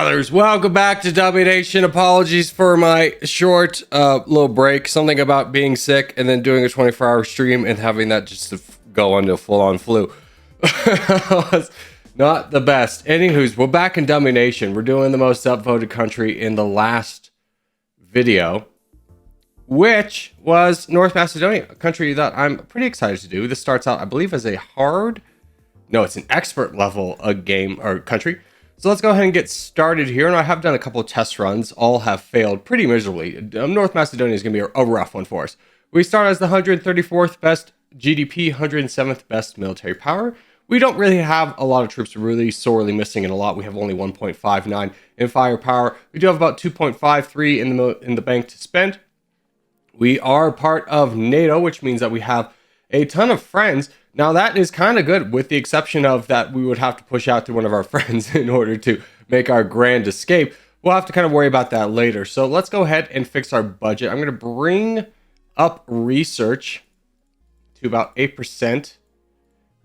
brothers, welcome back to DummyNation. Apologies for my short little break. Something about being sick and then doing a 24-hour stream and having that just to go into full-on flu. Was not the best. Anywho's, we're back in DummyNation. We're doing the most upvoted country in the last video, which was North Macedonia, a country that I'm pretty excited to do. This starts out, I believe, as a it's an expert level game or country. So let's go ahead and get started here. And I have done a couple of test runs. All have failed pretty miserably. North Macedonia is going to be a rough one for us. We start as the 134th best GDP, 107th best military power. We don't really have a lot of troops. We're really sorely missing in a lot. We have only 1.59 in firepower. We do have about 2.53 in the bank to spend. We are part of NATO, which means that we have a ton of friends. Now that is kind of good, with the exception of that we would have to push out to one of our friends in order to make our grand escape. We'll have to kind of worry about that later. So let's go ahead and fix our budget. I'm going to bring up research to about 8%,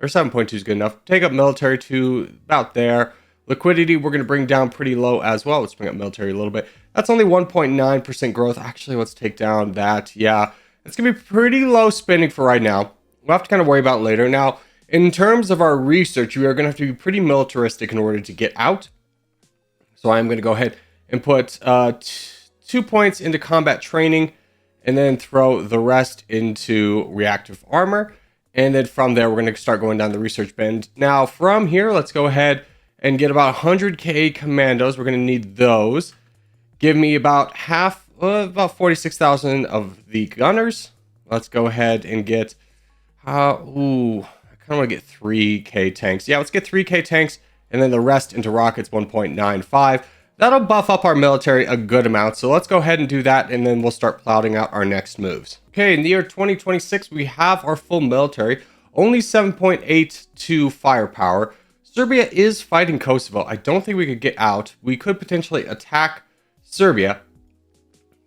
or 7.2 is good enough. Take up military to about there. Liquidity, we're going to bring down pretty low as well. Let's bring up military a little bit. That's only 1.9% growth. Actually, let's take down that. Yeah, it's going to be pretty low spending for right now. We'll have to kind of worry about later. Now, in terms of our research, we are going to have to be pretty militaristic in order to get out. So I'm going to go ahead and put 2 points into combat training and then throw the rest into reactive armor. And then from there, we're going to start going down the research bend. Now, from here, let's go ahead and get about 100k commandos. We're going to need those. Give me about about 46,000 of the gunners. Let's go ahead and get... I kind of want to get 3k tanks. Yeah, let's get 3k tanks and then the rest into rockets, 1.95. That'll buff up our military a good amount. So let's go ahead and do that, and then we'll start plotting out our next moves. Okay, in the year 2026, we have our full military, only 7.82 firepower. Serbia is fighting Kosovo. I don't think we could get out. We could potentially attack Serbia,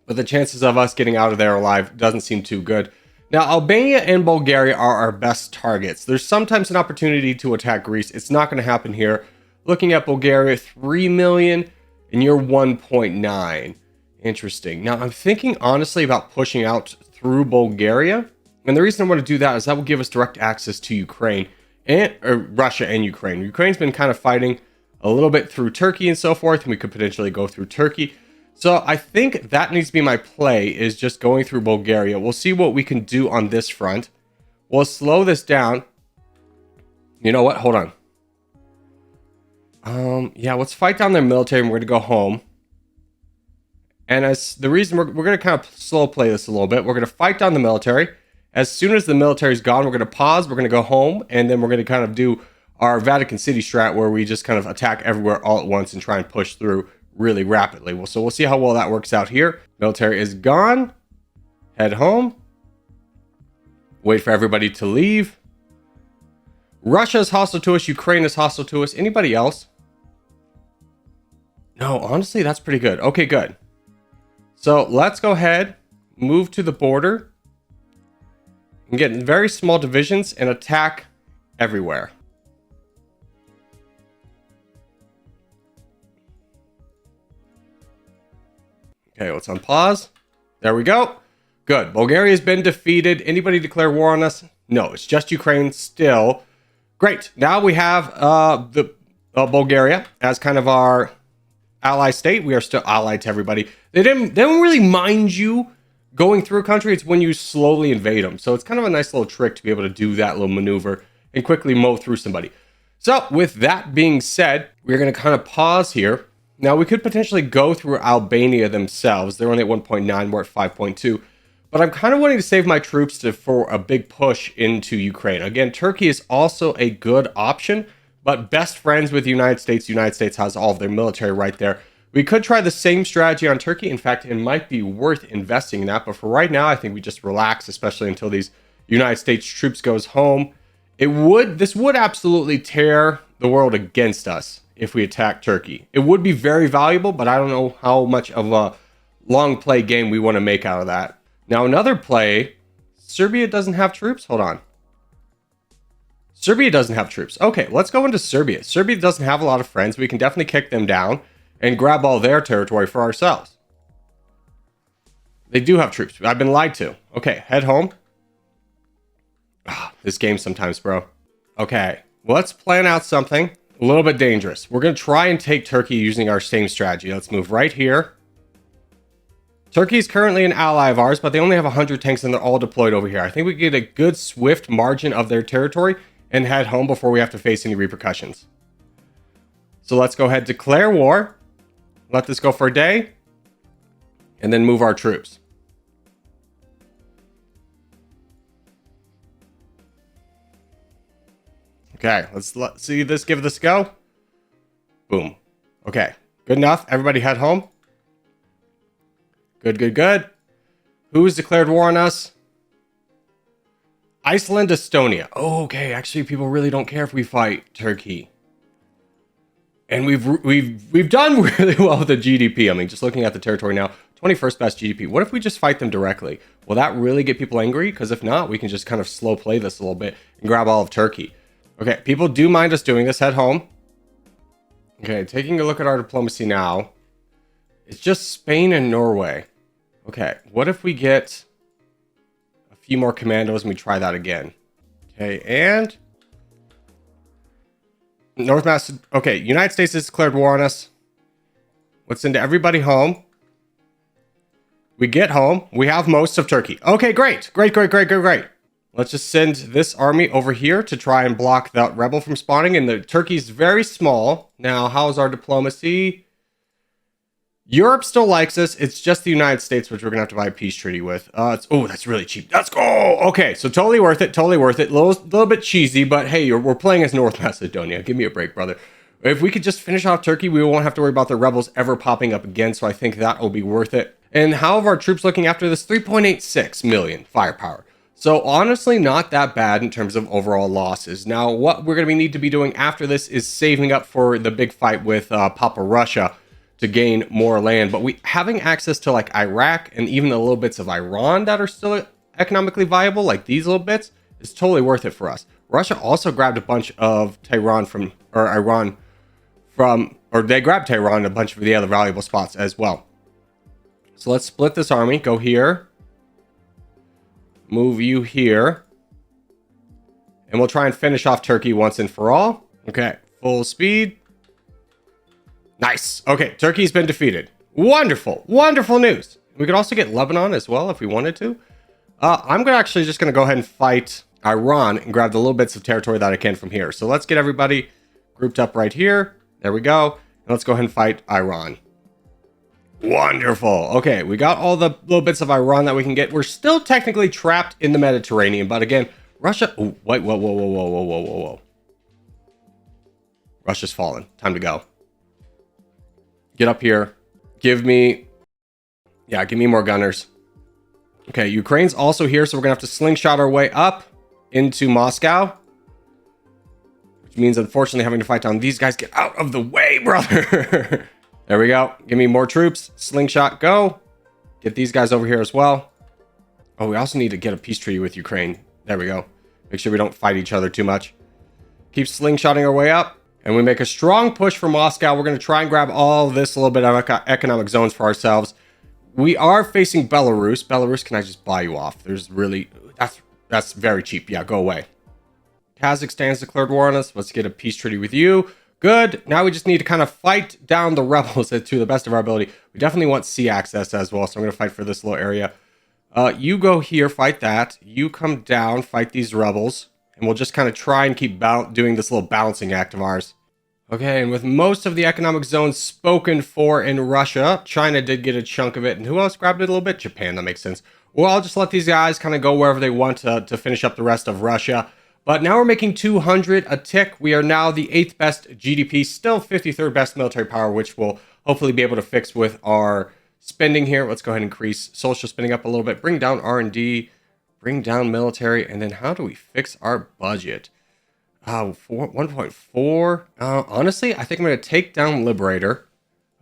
but the chances of us getting out of there alive doesn't seem too good. Now, Albania and Bulgaria are our best targets. There's sometimes an opportunity to attack Greece. It's not going to happen here. Looking at Bulgaria, 3 million, and you're 1.9. Interesting. Now, I'm thinking honestly about pushing out through Bulgaria. And the reason I want to do that is that will give us direct access to Ukraine, or Russia and Ukraine. Ukraine's been kind of fighting a little bit through Turkey and so forth, and we could potentially go through Turkey. So I think that needs to be my play, is just going through Bulgaria. We'll see what we can do on this front. We'll slow this down. You know what? Hold on. Yeah, let's fight down their military and we're going to go home. And as the reason we're going to kind of slow play this a little bit, we're going to fight down the military. As soon as the military's gone, we're going to pause, we're going to go home, and then we're going to kind of do our Vatican City strat where we just kind of attack everywhere all at once and try and push through really rapidly. So we'll see how well that works out here. Military is gone. Head home. Wait for everybody to leave. Russia is hostile to us. Ukraine is hostile to us. Anybody else? No, honestly, that's pretty good. Okay, good. So let's go ahead, move to the border, and get in very small divisions and attack everywhere. Okay, let's unpause. There we go. Good. Bulgaria's been defeated. Anybody declare war on us? No, it's just Ukraine still. Great. Now we have Bulgaria as kind of our ally state. We are still allied to everybody. They don't really mind you going through a country. It's when you slowly invade them. So it's kind of a nice little trick to be able to do that little maneuver and quickly mow through somebody. So with that being said, we're going to kind of pause here. Now, we could potentially go through Albania themselves. They're only at 1.9, we're at 5.2. But I'm kind of wanting to save my troops for a big push into Ukraine. Again, Turkey is also a good option, but best friends with the United States. The United States has all of their military right there. We could try the same strategy on Turkey. In fact, it might be worth investing in that. But for right now, I think we just relax, especially until these United States troops goes home. This would absolutely tear the world against us if we attack Turkey. It would be very valuable, but I don't know how much of a long play game we want to make out of that. Now, another play, Serbia doesn't have troops. Hold on. Serbia doesn't have troops. Okay, let's go into Serbia. Serbia doesn't have a lot of friends. We can definitely kick them down and grab all their territory for ourselves. They do have troops. I've been lied to. Okay, head home. This game sometimes, bro. Okay, let's plan out something a little bit dangerous. We're going to try and take Turkey using our same strategy. Let's move right here. Turkey is currently an ally of ours, but they only have 100 tanks and they're all deployed over here. I think we get a good swift margin of their territory and head home before we have to face any repercussions. So let's go ahead, declare war. Let this go for a day. And then move our troops. Okay, let's see this, give this a go. Boom. Okay, good enough. Everybody head home. Good, good, good. Who's declared war on us? Iceland, Estonia. Oh, okay, actually, people really don't care if we fight Turkey. And we've done really well with the GDP. I mean, just looking at the territory now, 21st best GDP. What if we just fight them directly? Will that really get people angry? Because if not, we can just kind of slow play this a little bit and grab all of Turkey. Okay, people do mind us doing this. Head home. Okay, taking a look at our diplomacy now. It's just Spain and Norway. Okay, what if we get a few more commandos and we try that again? Okay, and North Macedonia. Okay, United States has declared war on us. Let's send everybody home. We get home. We have most of Turkey. Okay, great. Great, great, great, great, great. Let's just send this army over here to try and block that rebel from spawning. And the Turkey's very small. Now, how's our diplomacy? Europe still likes us. It's just the United States, which we're going to have to buy a peace treaty with. Oh, that's really cheap. Let's go. Okay, so totally worth it. Totally worth it. Little bit cheesy, but hey, we're playing as North Macedonia. Give me a break, brother. If we could just finish off Turkey, we won't have to worry about the rebels ever popping up again. So I think that will be worth it. And how are our troops looking after this? 3.86 million firepower. So honestly, not that bad in terms of overall losses. Now, what we're going to need to be doing after this is saving up for the big fight with Papa Russia to gain more land. But having access to like Iraq and even the little bits of Iran that are still economically viable, like these little bits, is totally worth it for us. Russia also grabbed a bunch of Iran from, or they grabbed Tehran and a bunch of the other valuable spots as well. So let's split this army. Go here. Move you here. And we'll try and finish off Turkey once and for all. Okay, full speed. Nice. Okay, Turkey's been defeated. Wonderful. Wonderful news. We could also get Lebanon as well if we wanted to. I'm actually just going to go ahead and fight Iran and grab the little bits of territory that I can from here. So let's get everybody grouped up right here. There we go. And let's go ahead and fight Iran. Wonderful. Okay, we got all the little bits of Iran that we can get. We're still technically trapped in the Mediterranean, but again, Russia... Oh, wait, whoa. Russia's fallen. Time to go. Get up here. Give me more gunners. Okay, Ukraine's also here, so we're going to have to slingshot our way up into Moscow. Which means, unfortunately, having to fight down these guys. Get out of the way, brother! There we go. Give me more troops. Slingshot, go. Get these guys over here as well. Oh, we also need to get a peace treaty with Ukraine. There we go. Make sure we don't fight each other too much. Keep slingshotting our way up. And we make a strong push for Moscow. We're going to try and grab all this little bit of economic zones for ourselves. We are facing Belarus. Belarus, can I just buy you off? There's really... That's very cheap. Yeah, go away. Kazakhstan's declared war on us. Let's get a peace treaty with you. Good. Now we just need to kind of fight down the rebels to the best of our ability. We definitely want sea access as well, so I'm going to fight for this little area. You go here, fight that. You come down, fight these rebels. And we'll just kind of try and keep doing this little balancing act of ours. Okay, and with most of the economic zones spoken for in Russia, China did get a chunk of it. And who else grabbed it a little bit? Japan, that makes sense. Well, I'll just let these guys kind of go wherever they want to finish up the rest of Russia. But now we're making 200 a tick. We are now the 8th best GDP, still 53rd best military power, which we'll hopefully be able to fix with our spending here. Let's go ahead and increase social spending up a little bit, bring down R&D, bring down military, and then how do we fix our budget? 1.4. Honestly, I think I'm going to take down Liberator,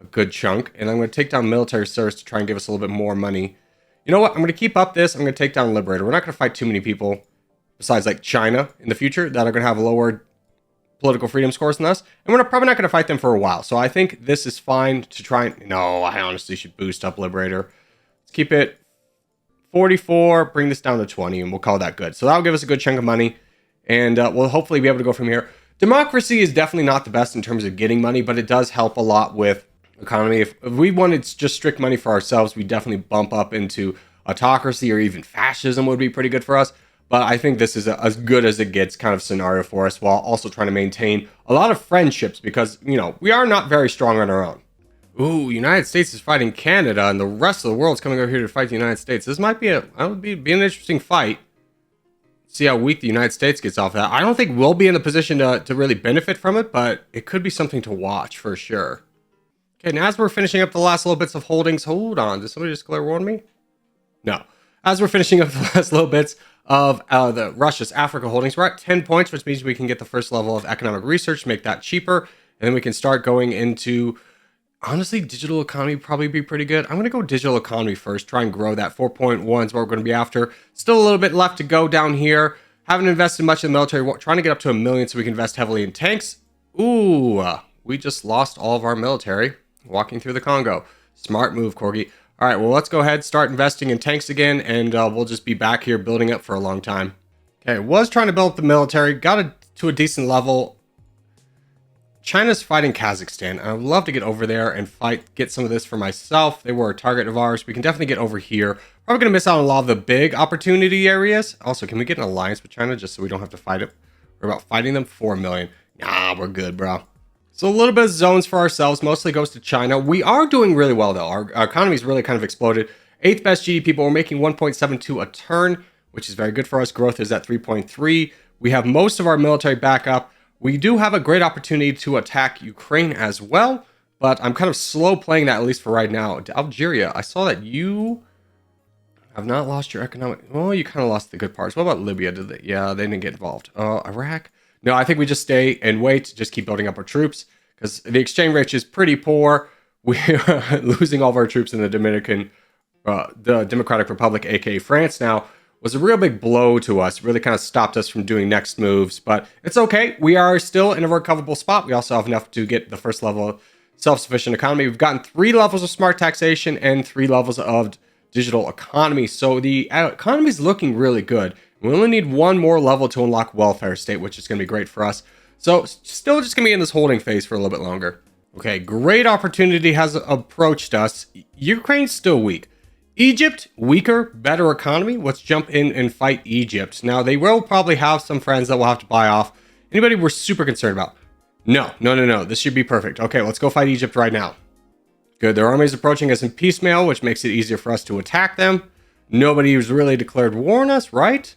a good chunk, and I'm going to take down military service to try and give us a little bit more money. You know what? I'm going to keep up this. I'm going to take down Liberator. We're not going to fight too many people besides like China in the future that are going to have lower political freedom scores than us, and we're probably not going to fight them for a while. So I think this is fine to try and... No, I honestly should boost up Liberator. Let's keep it 44, bring this down to 20, and we'll call that good. So that'll give us a good chunk of money, and we'll hopefully be able to go from here. Democracy is definitely not the best in terms of getting money, but it does help a lot with economy. If we wanted just strict money for ourselves, we definitely bump up into autocracy, or even fascism would be pretty good for us. But I think this is as good as it gets kind of scenario for us, while also trying to maintain a lot of friendships, because, you know, we are not very strong on our own. Ooh, United States is fighting Canada, and the rest of the world's coming over here to fight the United States. This might be an interesting fight. See how weak the United States gets off of that. I don't think we'll be in the position to really benefit from it, but it could be something to watch for sure. Okay, now as we're finishing up the last little bits of holdings, hold on, did somebody just declare war on me? No. As we're finishing up the last little bits of the Russia's Africa holdings, we're at 10 points, which means we can get the first level of economic research, make that cheaper, and then we can start going into, honestly, digital economy would probably be pretty good. I'm going to go digital economy first, try and grow that. 4.1 is what we're going to be after. Still a little bit left to go down here. Haven't invested much in the military, trying to get up to 1 million so we can invest heavily in tanks. Ooh, we just lost all of our military walking through the Congo. Smart move, Corgi. All right, well, let's go ahead, start investing in tanks again, and we'll just be back here building up for a long time. Okay, was trying to build up the military, got it to a decent level. China's fighting Kazakhstan. I would love to get over there and get some of this for myself. They were a target of ours. We can definitely get over here. Probably going to miss out on a lot of the big opportunity areas. Also, can we get an alliance with China just so we don't have to fight it? We're about fighting them 4 million. Nah, we're good, bro. So a little bit of zones for ourselves, mostly goes to China. We are doing really well, though. Our economy's really kind of exploded. 8th best GDP, but we're making 1.72 a turn, which is very good for us. Growth is at 3.3. We have most of our military back up. We do have a great opportunity to attack Ukraine as well, but I'm kind of slow playing that, at least for right now. Algeria, I saw that you have not lost your economic... Well, you kind of lost the good parts. What about Libya? Yeah, they didn't get involved. Iraq? No, I think we just stay and wait, just keep building up our troops, because the exchange rate is pretty poor. We're losing all of our troops in the Democratic Republic, aka France now, was a real big blow to us. Really kind of stopped us from doing next moves, but it's okay. We are still in a recoverable spot. We also have enough to get the first level of self-sufficient economy. We've gotten 3 levels of smart taxation and 3 levels of digital economy. So the economy is looking really good. We only need 1 more level to unlock welfare state, which is going to be great for us. So still just going to be in this holding phase for a little bit longer. Okay, great opportunity has approached us. Ukraine's still weak. Egypt, weaker, better economy. Let's jump in and fight Egypt. Now, they will probably have some friends that we'll have to buy off. Anybody we're super concerned about? No. This should be perfect. Okay, let's go fight Egypt right now. Good, their army is approaching us in piecemeal, which makes it easier for us to attack them. Nobody has really declared war on us, right?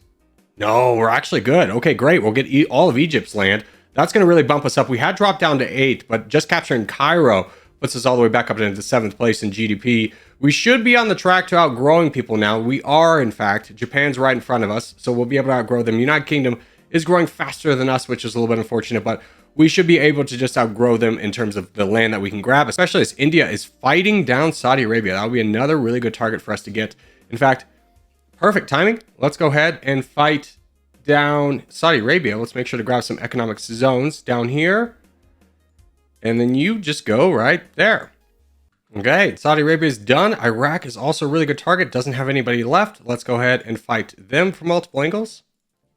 No, we're actually good. Okay, great. We'll get all of Egypt's land. That's going to really bump us up. We had dropped down to 8th, but just capturing Cairo puts us all the way back up into 7th place in GDP. We should be on the track to outgrowing people now. We are, in fact. Japan's right in front of us, so we'll be able to outgrow them. United Kingdom is growing faster than us, which is a little bit unfortunate, but we should be able to just outgrow them in terms of the land that we can grab, especially as India is fighting down Saudi Arabia. That would be another really good target for us to get. In fact, perfect timing. Let's go ahead and fight down Saudi Arabia. Let's make sure to grab some economic zones down here. And then you just go right there. Okay, Saudi Arabia is done. Iraq is also a really good target. Doesn't have anybody left. Let's go ahead and fight them from multiple angles.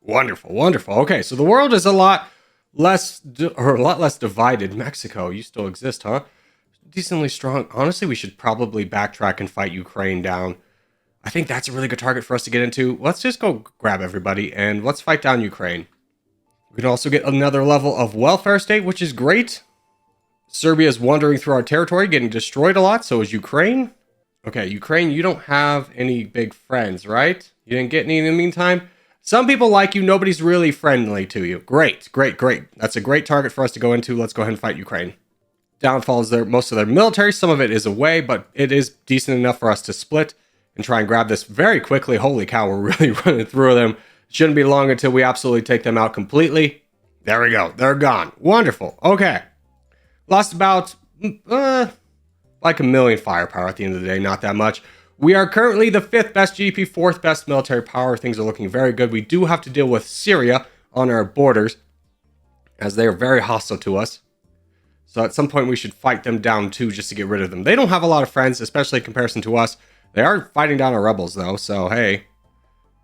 Wonderful, wonderful. Okay, so the world is a lot less divided. Mexico, you still exist, huh? Decently strong. Honestly, we should probably backtrack and fight Ukraine down. I think that's a really good target for us to get into. Let's just go grab everybody and let's fight down Ukraine. We can also get another level of welfare state, which is great. Serbia is wandering through our territory, getting destroyed a lot. So is Ukraine. Okay, Ukraine, you don't have any big friends, right? You didn't get any in the meantime? Some people like you. Nobody's really friendly to you. Great, great, great. That's a great target for us to go into. Let's go ahead and fight Ukraine. Downfall is most of their military. Some of it is away, but it is decent enough for us to split and try and grab this very quickly. Holy cow, we're really running through them. Shouldn't be long until we absolutely take them out completely. There we go. They're gone. Wonderful. Okay. Lost about like 1 million firepower at the end of the day. Not that much. We are currently the 5th best GDP, 4th best military power. Things are looking very good. We do have to deal with Syria on our borders. as they are very hostile to us. So at some point we should fight them down too, just to get rid of them. They don't have a lot of friends, especially in comparison to us. They are fighting down our rebels though, so hey.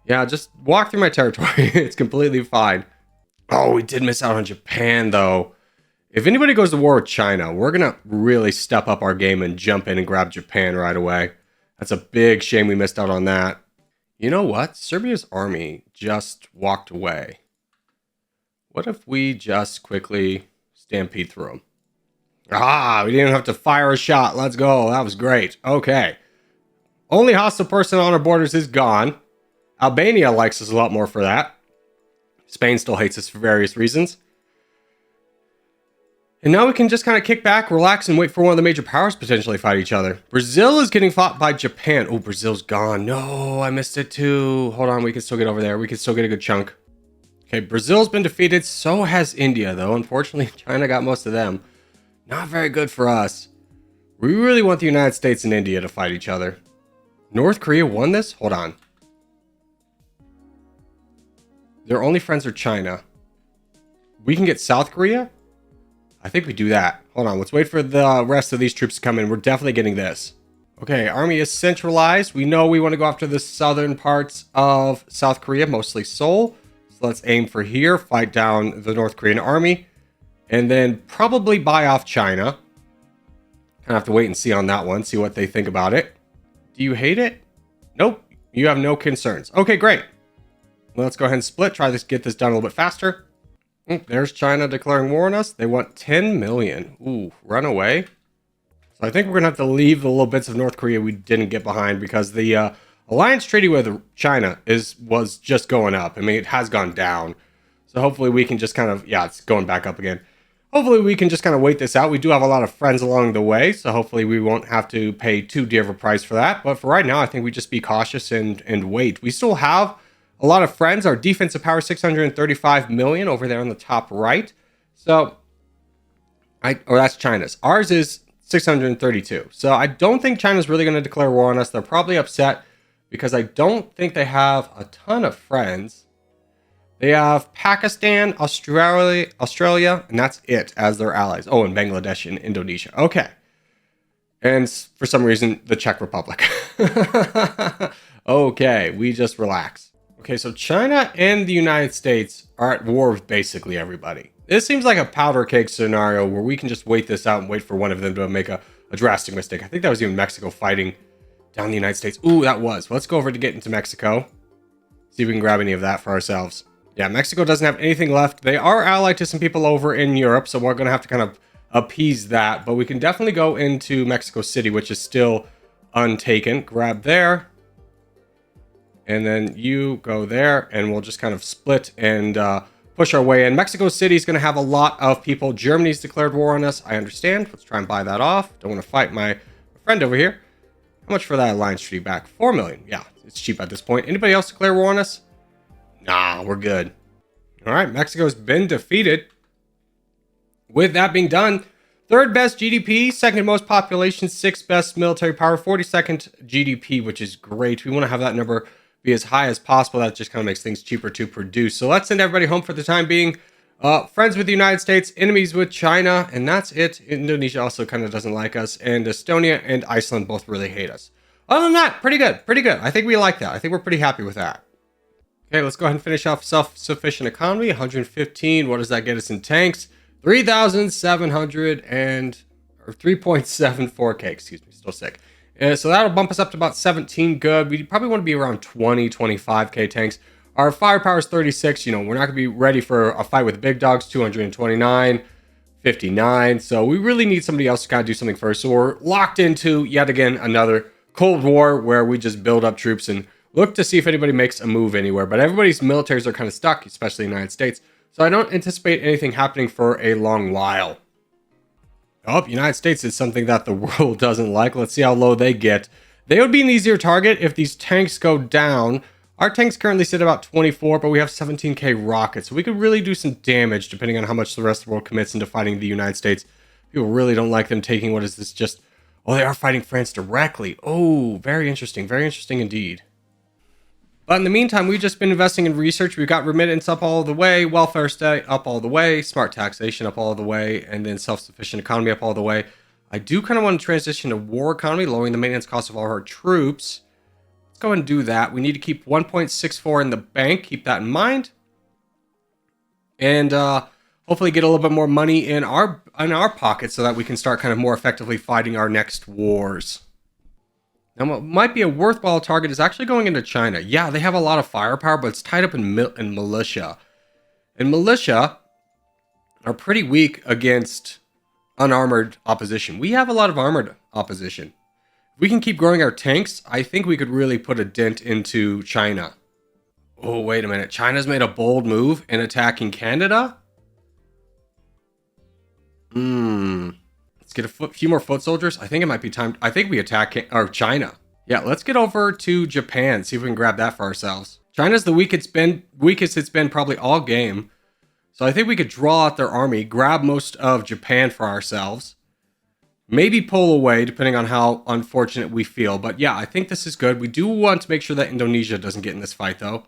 Yeah, just walk through my territory. It's completely fine. Oh, we did miss out on Japan though. If anybody goes to war with China, we're gonna really step up our game and jump in and grab Japan right away. That's a big shame we missed out on that. You know what? Serbia's army just walked away. What if we just quickly stampede through them? Ah, we didn't have to fire a shot. Let's go. That was great. Okay. Only hostile person on our borders is gone. Albania likes us a lot more for that. Spain still hates us for various reasons. And now we can just kind of kick back, relax, and wait for one of the major powers to potentially fight each other. Brazil is getting fought by Japan. Oh, Brazil's gone. No, I missed it too. Hold on, we can still get over there. We can still get a good chunk. Okay, Brazil's been defeated. So has India, though. Unfortunately, China got most of them. Not very good for us. We really want the United States and India to fight each other. North Korea won this? Hold on. Their only friends are China. We can get South Korea? I think we do that. Hold on, let's wait for the rest of these troops to come in. We're definitely getting this. Okay, army is centralized. We know we want to go after the southern parts of South Korea, mostly Seoul. So let's aim for here, fight down the North Korean army, and then probably buy off China. Kind of have to wait and see on that one, see what they think about it. Do you hate it? Nope, you have no concerns. Okay, great. Let's go ahead and split, try to get this done a little bit faster. There's China declaring war on us. They want 10 million. Ooh, run away. So I think we're going to have to leave the little bits of North Korea we didn't get behind because the alliance treaty with China was just going up. I mean, it has gone down. So hopefully we can just kind of, yeah, it's going back up again. Hopefully we can just kind of wait this out. We do have a lot of friends along the way, so hopefully we won't have to pay too dear of a price for that. But for right now, I think we just be cautious and wait. We still have a lot of friends. Our defensive power, 635 million over there on the top right. So, that's China's. Ours is 632. So I don't think China's really going to declare war on us. They're probably upset because I don't think they have a ton of friends. They have Pakistan, Australia, and that's it as their allies. Oh, and Bangladesh and Indonesia. Okay. And for some reason, the Czech Republic. Okay, we just relax. Okay, so China and the United States are at war with basically everybody. This seems like a powder keg scenario where we can just wait this out and wait for one of them to make a drastic mistake. I think that was even Mexico fighting down the United States. Ooh, that was. Let's go over to get into Mexico. See if we can grab any of that for ourselves. Yeah, Mexico doesn't have anything left. They are allied to some people over in Europe, so we're going to have to kind of appease that. But we can definitely go into Mexico City, which is still untaken. Grab there. And then you go there, and we'll just kind of split and push our way in. Mexico City is going to have a lot of people. Germany's declared war on us. I understand. Let's try and buy that off. Don't want to fight my friend over here. How much for that alliance treaty back? 4 million. Yeah, it's cheap at this point. Anybody else declare war on us? Nah, we're good. All right, Mexico's been defeated. With that being done, third best GDP, second most population, sixth best military power, 42nd GDP, which is great. We want to have that number be as high as possible. That just kind of makes things cheaper to produce. So let's send everybody home for the time being. Friends with the United States, enemies with China, and that's it. Indonesia also kind of doesn't like us, and Estonia and Iceland both really hate us. Other than that, pretty good, pretty good. I think we like that. I think we're pretty happy with that. Okay, let's go ahead and finish off self-sufficient economy. 115. What does that get us in tanks? 3,700 or 3.74k. Excuse me, still sick. So that'll bump us up to about 17. Good. We probably want to be around 20, 25k tanks. Our firepower is 36. You know, we're not going to be ready for a fight with big dogs. 229, 59. So we really need somebody else to kind of do something first. So we're locked into yet again another Cold War where we just build up troops and look to see if anybody makes a move anywhere. But everybody's militaries are kind of stuck, especially the United States. So I don't anticipate anything happening for a long while. Oh, United States is something that the world doesn't like. Let's see how low they get. They would be an easier target if these tanks go down. Our tanks currently sit about 24, but we have 17k rockets. So we could really do some damage depending on how much the rest of the world commits into fighting the United States. People really don't like them taking, what is this, just... Oh, they are fighting France directly. Oh, very interesting indeed. But in the meantime, we've just been investing in research. We've got remittance up all the way, welfare state up all the way, smart taxation up all the way, and then self-sufficient economy up all the way. I do kind of want to transition to war economy, lowering the maintenance cost of all our troops. Let's go ahead and do that. We need to keep 1.64 in the bank. Keep that in mind. And hopefully get a little bit more money in our pockets so that we can start kind of more effectively fighting our next wars. Now, what might be a worthwhile target is actually going into China. Yeah, they have a lot of firepower, but it's tied up in militia. And militia are pretty weak against unarmored opposition. We have a lot of armored opposition. If we can keep growing our tanks, I think we could really put a dent into China. Oh, wait a minute. China's made a bold move in attacking Canada? Let's get a few more foot soldiers. I think it might be time. I think we attack China. Yeah, let's get over to Japan. See if we can grab that for ourselves. China's the weakest it's been probably all game. So I think we could draw out their army, grab most of Japan for ourselves. Maybe pull away, depending on how unfortunate we feel. But yeah, I think this is good. We do want to make sure that Indonesia doesn't get in this fight, though.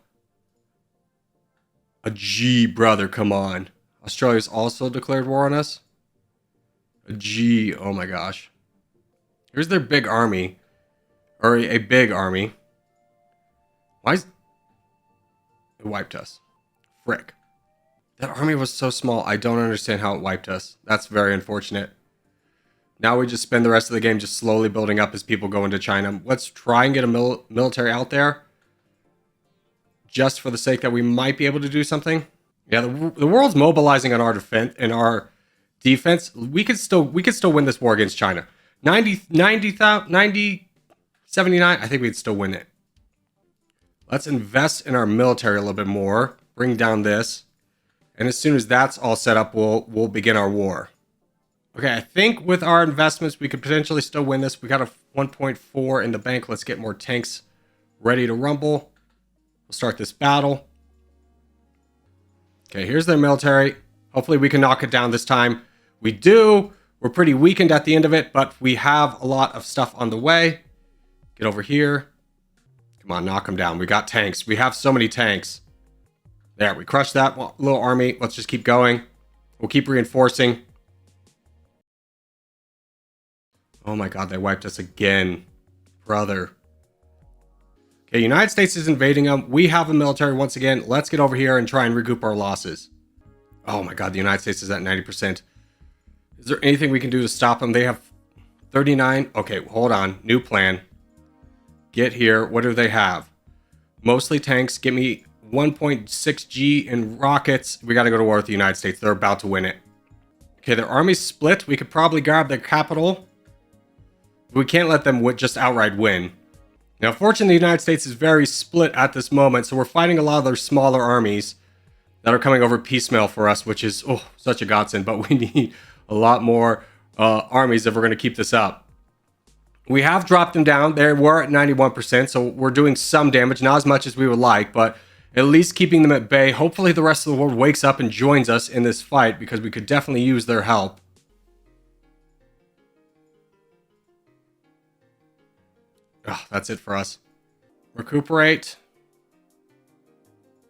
A G, brother, come on. Australia's also declared war on us. A G, oh my gosh. Here's their big army. Or a big army. Why is... It wiped us. Frick. That army was so small, I don't understand how it wiped us. That's very unfortunate. Now we just spend the rest of the game just slowly building up as people go into China. Let's try and get a military out there. Just for the sake that we might be able to do something. Yeah, the world's mobilizing on our defense and our defense. We could still win this war against China. 79, I think we'd still win it. Let's invest in our military a little bit more. Bring down this. And as soon as that's all set up, we'll begin our war. Okay, I think with our investments, we could potentially still win this. We got a 1.4 in the bank. Let's get more tanks ready to rumble. We'll start this battle. Okay, here's their military. Hopefully we can knock it down this time. We do. We're pretty weakened at the end of it, but we have a lot of stuff on the way. Get over here. Come on, knock them down. We got tanks. We have so many tanks. There, we crushed that little army. Let's just keep going. We'll keep reinforcing. Oh my god, they wiped us again. Brother. Okay, United States is invading them. We have a military once again. Let's get over here and try and recoup our losses. Oh my god, the United States is at 90%. Is there anything we can do to stop them? They have 39. Okay, hold on. New plan. Get here. What do they have? Mostly tanks. Get me 1.6 G in rockets. We got to go to war with the United States. They're about to win it. Okay, their army's split. We could probably grab their capital. We can't let them just outright win. Now, fortunately, the United States is very split at this moment, so we're fighting a lot of their smaller armies that are coming over piecemeal for us, which is such a godsend, but we need a lot more armies if we're going to keep this up. We have dropped them down. They were at 91%, so we're doing some damage, not as much as we would like, but at least keeping them at bay. Hopefully the rest of the world wakes up and joins us in this fight, because we could definitely use their help. That's it for us. Recuperate.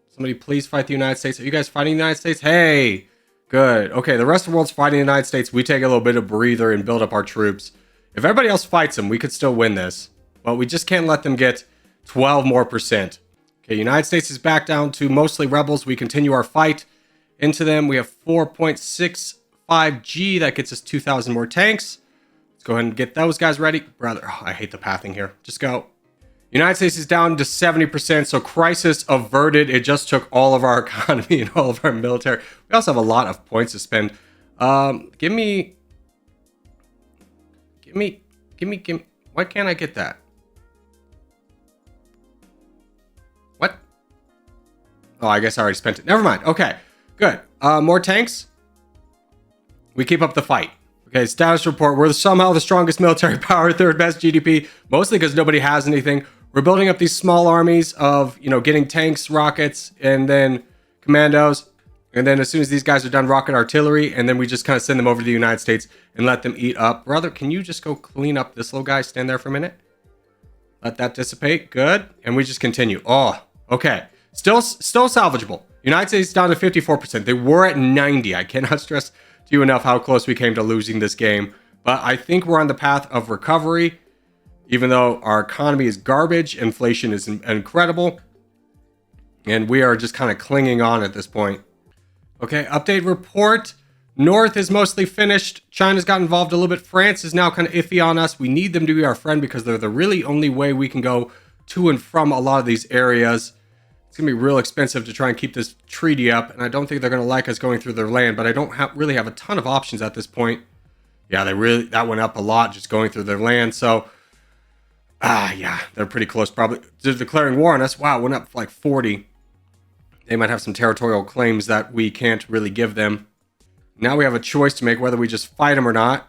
Somebody please fight the United States. Are you guys fighting the United States? Hey! Good. Okay, the rest of the world's fighting the United States. We take a little bit of breather and build up our troops. If everybody else fights them, we could still win this. But we just can't let them get 12 more %. Okay, United States is back down to mostly rebels. We continue our fight into them. We have 4.65 G. That gets us 2,000 more tanks. Let's go ahead and get those guys ready. Brother, I hate the pathing here. Just go. United States is down to 70%, so crisis averted. It just took all of our economy and all of our military. We also have a lot of points to spend. Give me. Why can't I get that? What? Oh, I guess I already spent it. Never mind. Okay, good. More tanks. We keep up the fight. Okay, status report. We're somehow the strongest military power, third best GDP, mostly because nobody has anything. We're building up these small armies of, getting tanks, rockets, and then commandos. And then as soon as these guys are done, rocket artillery, and then we just kind of send them over to the United States and let them eat up. Brother, can you just go clean up this little guy? Stand there for a minute. Let that dissipate. Good. And we just continue. Oh, Okay, still salvageable. United States down to 54%. They were at 90. I cannot stress to you enough how close we came to losing this game. But I think we're on the path of recovery. Even though our economy is garbage, inflation is incredible. And we are just kind of clinging on at this point. Okay, update report. North is mostly finished. China's got involved a little bit. France is now kind of iffy on us. We need them to be our friend because they're the really only way we can go to and from a lot of these areas. It's going to be real expensive to try and keep this treaty up. And I don't think they're going to like us going through their land. But I don't really have a ton of options at this point. Yeah, that went up a lot just going through their land. So, yeah, they're pretty close probably to declaring war on us. Wow, it went up like 40. They might have some territorial claims that we can't really give them. Now we have a choice to make whether we just fight them or not.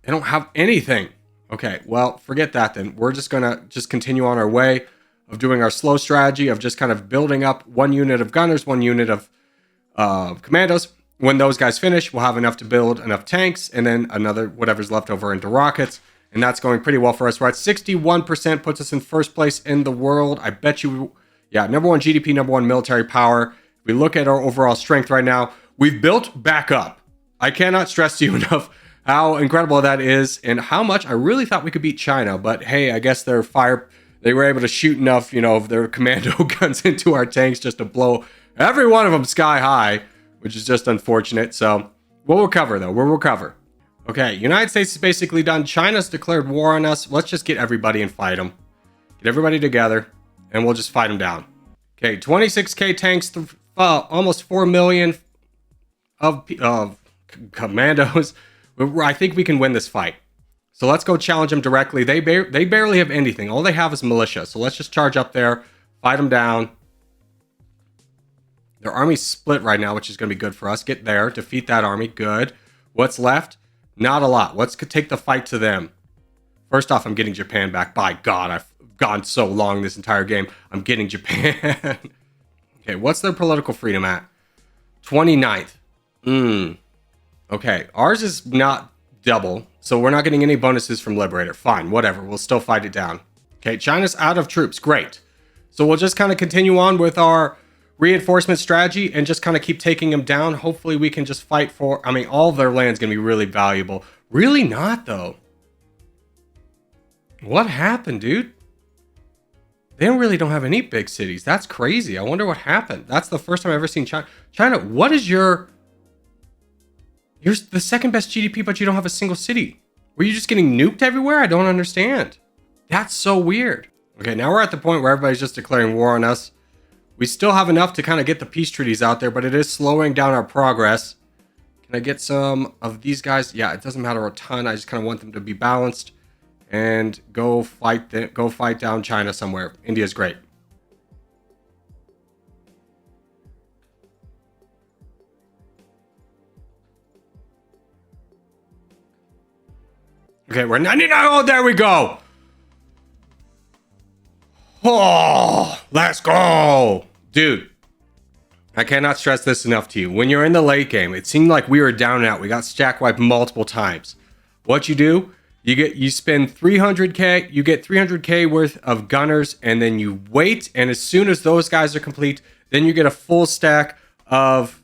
They don't have anything. Okay, well, forget that then. We're just going to continue on our way of doing our slow strategy of just kind of building up one unit of gunners, one unit of commandos. When those guys finish, we'll have enough to build enough tanks and then another whatever's left over into rockets. And that's going pretty well for us. We're at 61%, puts us in first place in the world. I bet you... Yeah, number one GDP, number one military power. If we look at our overall strength right now, we've built back up. I cannot stress to you enough how incredible that is and how much I really thought we could beat China. But hey, I guess they were able to shoot enough, of their commando guns into our tanks just to blow every one of them sky high, which is just unfortunate. So we'll recover though. We'll recover. Okay, United States is basically done. China's declared war on us. Let's just get everybody and fight them. Get everybody together. And we'll just fight them down. Okay, 26k tanks, almost 4 million of commandos. I think we can win this fight. So let's go challenge them directly. They barely have anything. All they have is militia. So let's just charge up there, fight them down. Their army's split right now, which is going to be good for us. Get there, defeat that army. Good. What's left? Not a lot. Let's take the fight to them. First off, I'm getting Japan back. By God, I've gone so long this entire game. I'm getting Japan. Okay, what's their political freedom at? 29th. Okay, ours is not double, so we're not getting any bonuses from Liberator. Fine, whatever. We'll still fight it down. Okay, China's out of troops. Great. So we'll just kind of continue on with our reinforcement strategy and just kind of keep taking them down. Hopefully we can just fight for... I mean, all of their land's going to be really valuable. Really not, though. What happened, dude? They really don't have any big cities. That's crazy. I wonder what happened. That's the first time I've ever seen China. China, what is your... You're the second best GDP, but you don't have a single city. Were you just getting nuked everywhere? I don't understand. That's so weird. Okay, now we're at the point where everybody's just declaring war on us. We still have enough to kind of get the peace treaties out there, but it is slowing down our progress. Can I get some of these guys? Yeah, it doesn't matter a ton. I just kind of want them to be balanced. And go fight down China somewhere. India's great. Okay, we're 99. Oh, there we go. Oh, let's go. Dude, I cannot stress this enough to you. When you're in the late game, it seemed like we were down and out. We got stack wiped multiple times. What you do? You spend 300k, you get 300k worth of gunners, and then you wait, and as soon as those guys are complete, then you get a full stack of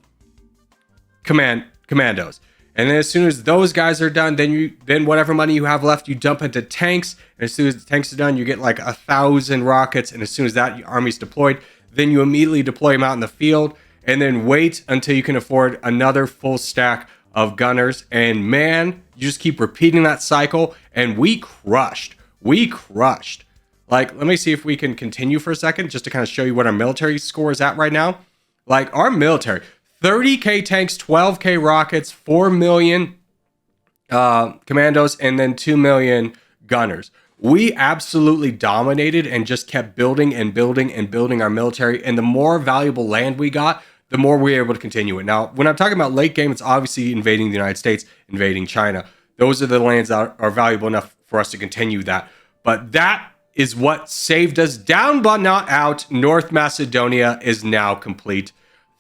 commandos. And then as soon as those guys are done, then whatever money you have left, you dump into tanks, and as soon as the tanks are done, you get like 1,000 rockets, and as soon as that army's deployed, then you immediately deploy them out in the field, and then wait until you can afford another full stack of gunners, and man, you just keep repeating that cycle, and we crushed. Like, let me see if we can continue for a second, just to kind of show you what our military score is at right now. Like, our military, 30k tanks, 12k rockets, 4 million commandos, and then 2 million gunners. We absolutely dominated and just kept building and building and building our military, and the more valuable land we got, the more we were able to continue it. Now, when I'm talking about late game, it's obviously invading the United States, invading China. Those are the lands that are valuable enough for us to continue that. But that is what saved us. Down but not out. North Macedonia is now complete.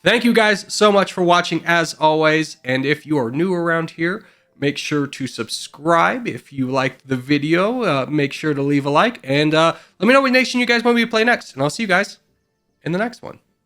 Thank you guys so much for watching as always. And if you are new around here, make sure to subscribe. If you liked the video, make sure to leave a like. And let me know what nation you guys want me to play next. And I'll see you guys in the next one.